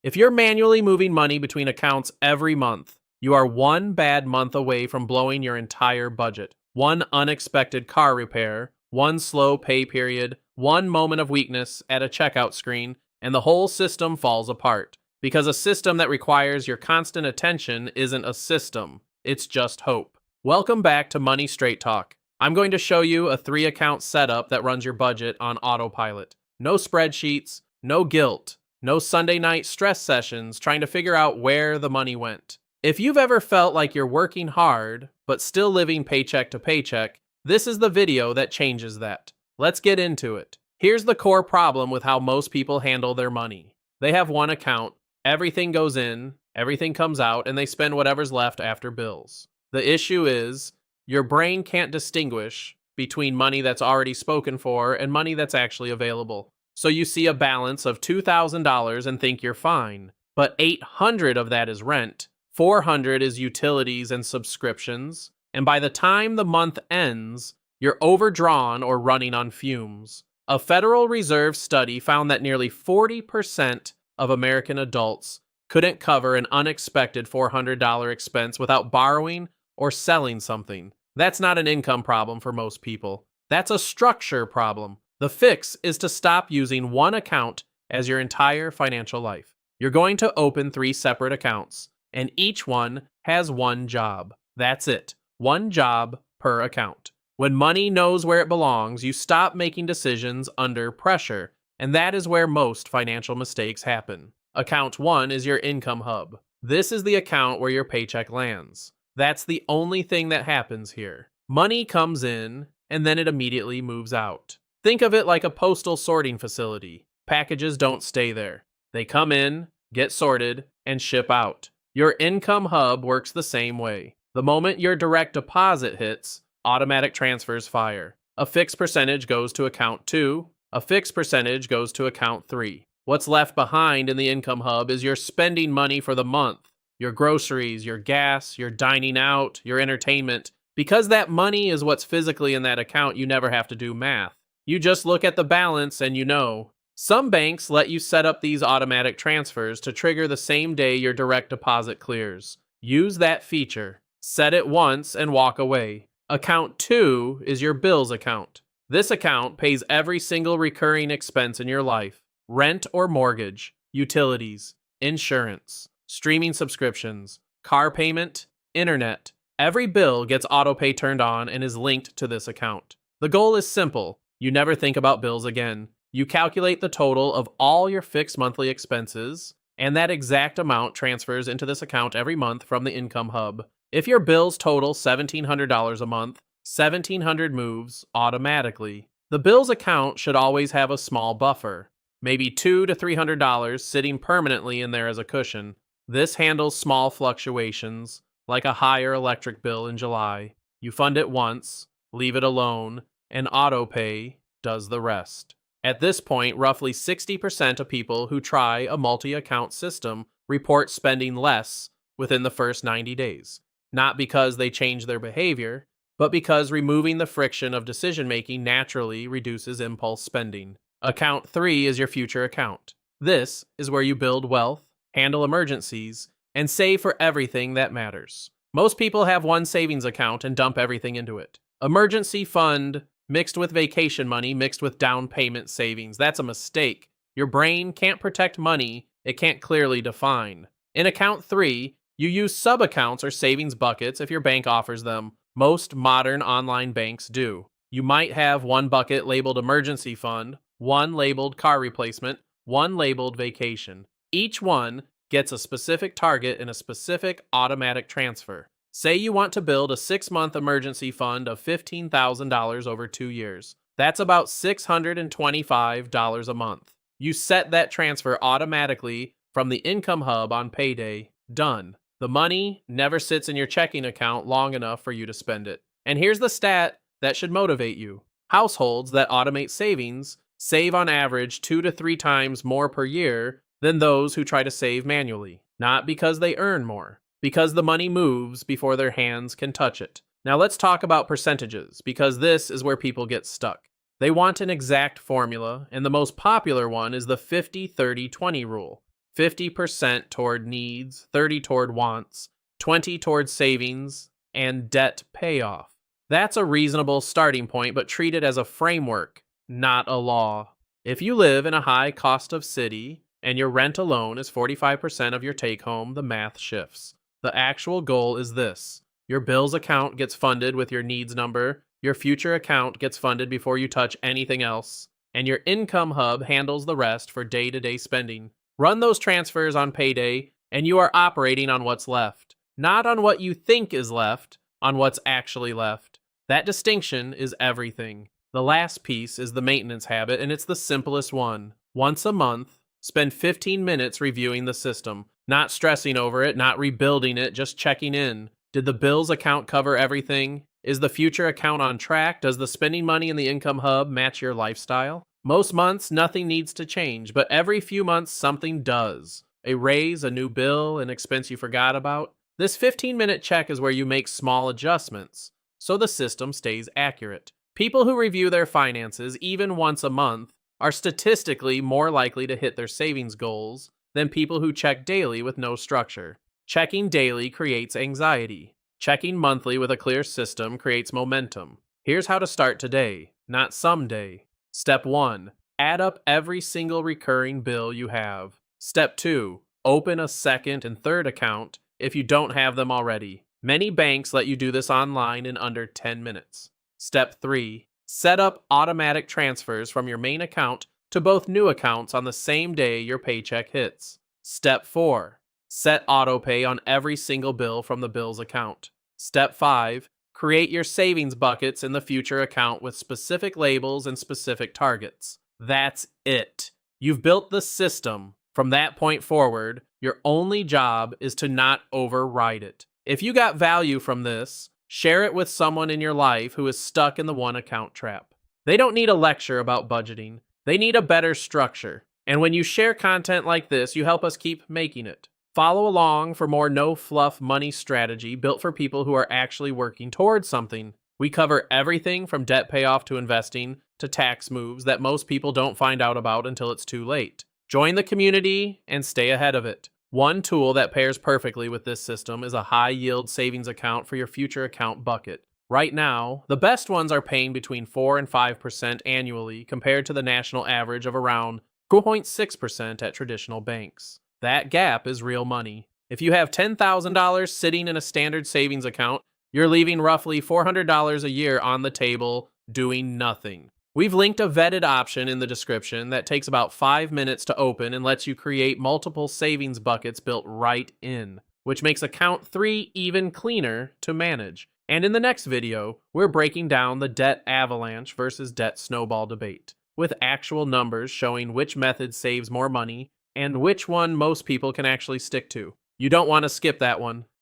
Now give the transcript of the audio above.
If you're manually moving money between accounts every month, you are one bad month away from blowing your entire budget. One unexpected car repair, one slow pay period, one moment of weakness at a checkout screen, and the whole system falls apart. Because a system that requires your constant attention isn't a system, it's just hope. Welcome back to Money Straight Talk. I'm going to show you a 3-account setup that runs your budget on autopilot. No spreadsheets, no guilt, no Sunday night stress sessions trying to figure out where the money went. If you've ever felt like you're working hard, but still living paycheck to paycheck, this is the video that changes that. Let's get into it. Here's the core problem with how most people handle their money. They have one account, everything goes in, everything comes out, and they spend whatever's left after bills. The issue is, your brain can't distinguish between money that's already spoken for and money that's actually available. So you see a balance of $2,000 and think you're fine, but $800 of that is rent, $400 is utilities and subscriptions, and by the time the month ends, you're overdrawn or running on fumes. A Federal Reserve study found that nearly 40% of American adults couldn't cover an unexpected $400 expense without borrowing or selling something. That's not an income problem for most people. That's a structure problem. The fix is to stop using one account as your entire financial life. You're going to open 3 separate accounts, and each one has one job. That's it. One job per account. When money knows where it belongs, you stop making decisions under pressure, and that is where most financial mistakes happen. Account 1 is your income hub. This is the account where your paycheck lands. That's the only thing that happens here. Money comes in, and then it immediately moves out. Think of it like a postal sorting facility. Packages don't stay there. They come in, get sorted, and ship out. Your income hub works the same way. The moment your direct deposit hits, automatic transfers fire. A fixed percentage goes to account 2, a fixed percentage goes to account 3. What's left behind in the income hub is your spending money for the month. Your groceries, your gas, your dining out, your entertainment. Because that money is what's physically in that account, you never have to do math. You just look at the balance and you know. Some banks let you set up these automatic transfers to trigger the same day your direct deposit clears. Use that feature. Set it once and walk away. Account 2 is your bills account. This account pays every single recurring expense in your life. Rent or mortgage, utilities, insurance, streaming subscriptions, car payment, internet. Every bill gets autopay turned on and is linked to this account. The goal is simple. You never think about bills again. You calculate the total of all your fixed monthly expenses, and that exact amount transfers into this account every month from the income hub. If your bills total $1,700 a month, $1,700 moves automatically. The bills account should always have a small buffer, maybe $200 to $300 sitting permanently in there as a cushion. This handles small fluctuations, like a higher electric bill in July. You fund it once, leave it alone, and autopay does the rest. At this point, roughly 60% of people who try a multi-account system report spending less within the first 90 days. Not because they change their behavior, but because removing the friction of decision-making naturally reduces impulse spending. Account 3 is your future account. This is where you build wealth, handle emergencies, and save for everything that matters. Most people have one savings account and dump everything into it. Emergency fund mixed with vacation money, mixed with down payment savings. That's a mistake. Your brain can't protect money it can't clearly define. In account 3, you use sub-accounts or savings buckets if your bank offers them. Most modern online banks do. You might have one bucket labeled emergency fund, one labeled car replacement, one labeled vacation. Each one gets a specific target and a specific automatic transfer. Say you want to build a 6-month emergency fund of $15,000 over 2 years. That's about $625 a month. You set that transfer automatically from the income hub on payday. Done. The money never sits in your checking account long enough for you to spend it. And here's the stat that should motivate you. Households that automate savings save on average 2 to 3 times more per year than those who try to save manually. Not because they earn more, because the money moves before their hands can touch it. Now let's talk about percentages, because this is where people get stuck. They want an exact formula, and the most popular one is the 50-30-20 rule. 50% toward needs, 30 toward wants, 20 toward savings, and debt payoff. That's a reasonable starting point, but treat it as a framework, not a law. If you live in a high cost of city and your rent alone is 45% of your take home, the math shifts. The actual goal is this: your bills account gets funded with your needs number, your future account gets funded before you touch anything else, and your income hub handles the rest for day-to-day spending. Run those transfers on payday, and you are operating on what's left, not on what you think is left, on what's actually left. That distinction is everything. The last piece is the maintenance habit, and it's the simplest one. Once a month, spend 15 minutes reviewing the system, not stressing over it, not rebuilding it, just checking in. Did the bills account cover everything? Is the future account on track? Does the spending money in the income hub match your lifestyle? Most months, nothing needs to change, but every few months, something does. A raise, a new bill, an expense you forgot about. This 15-minute check is where you make small adjustments, so the system stays accurate. People who review their finances even once a month are statistically more likely to hit their savings goals than people who check daily with no structure. Checking daily creates anxiety. Checking monthly with a clear system creates momentum. Here's how to start today, not someday. Step 1. Add up every single recurring bill you have. Step 2. Open a second and third account if you don't have them already. Many banks let you do this online in under 10 minutes. Step 3. Set up automatic transfers from your main account to both new accounts on the same day your paycheck hits. Step 4. Set autopay on every single bill from the bills account. Step 5. Create your savings buckets in the future account with specific labels and specific targets. That's it. You've built the system. From that point forward, your only job is to not override it. If you got value from this, share it with someone in your life who is stuck in the one account trap. They don't need a lecture about budgeting. They need a better structure. And when you share content like this, you help us keep making it. Follow along for more no-fluff money strategy built for people who are actually working towards something. We cover everything from debt payoff to investing to tax moves that most people don't find out about until it's too late. Join the community and stay ahead of it. One tool that pairs perfectly with this system is a high-yield savings account for your future account bucket. Right now, the best ones are paying between 4 and 5% annually compared to the national average of around 2.6% at traditional banks. That gap is real money. If you have $10,000 sitting in a standard savings account, you're leaving roughly $400 a year on the table doing nothing. We've linked a vetted option in the description that takes about 5 minutes to open and lets you create multiple savings buckets built right in, which makes account 3 even cleaner to manage. And in the next video, we're breaking down the debt avalanche versus debt snowball debate, with actual numbers showing which method saves more money and which one most people can actually stick to. You don't want to skip that one.